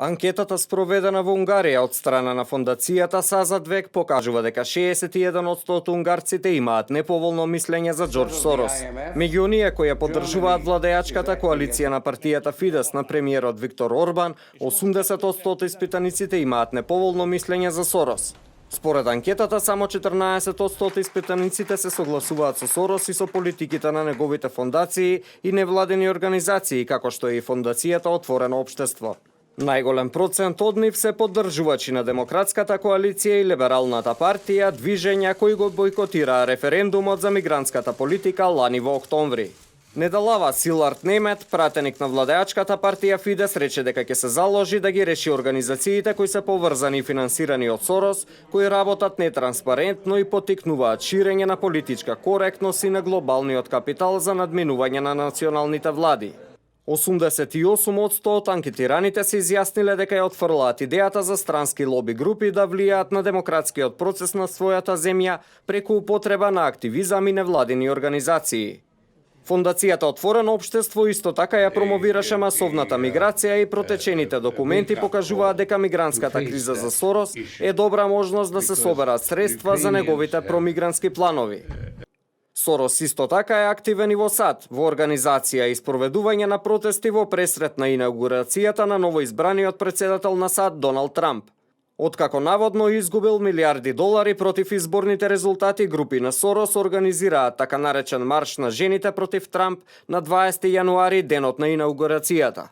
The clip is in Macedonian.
Анкетата спроведена во Унгарија од страна на фондацијата Сазад век покажува дека 61% од унгарците имаат неповолно мислење за Џорџ Сорос. Меѓу оние кои ја поддржуваат владеачката коалиција на партијата Фидес на премиерот Виктор Орбан, 80% од испитаниците имаат неповолно мислење за Сорос. Според анкетата, само 14% од испитаниците се согласуваат со Сорос и со политиките на неговите фондации и невладени организации, како што е и фондацијата Отворено општество. Најголем процент од нив се поддржувачи на Демократската коалиција и Либералната партија, движења кои го бойкотираа референдумот за мигрантската политика лани во октомври. Недалава Силард Немет, пратеник на владеачката партија Фидес, рече дека ќе се заложи да ги реши организациите кои се поврзани и финансирани од Сорос, кои работат нетранспарентно и потикнуваат ширење на политичка коректност и на глобалниот капитал за надминување на националните влади. 88% од анкетираните се изјасниле дека ја отфрлаат идејата за странски лоби групи да влијаат на демократскиот процес на својата земја преку употреба на активизам и невладини организации. Фондацијата Отворено општество исто така ја промовираше масовната миграција и протечените документи покажуваат дека мигрантската криза за Сорос е добра можност да се соберат средства за неговите промигрантски планови. Сорос исто така е активен и во САД, во организација и спроведување на протести во пресрет на инаугурацијата на новоизбраниот председател на САД Доналд Трамп. Откако наводно изгубил милиарди долари против изборните резултати, групи на Сорос организираат така наречен марш на жените против Трамп на 20 јануари, денот на инаугурацијата.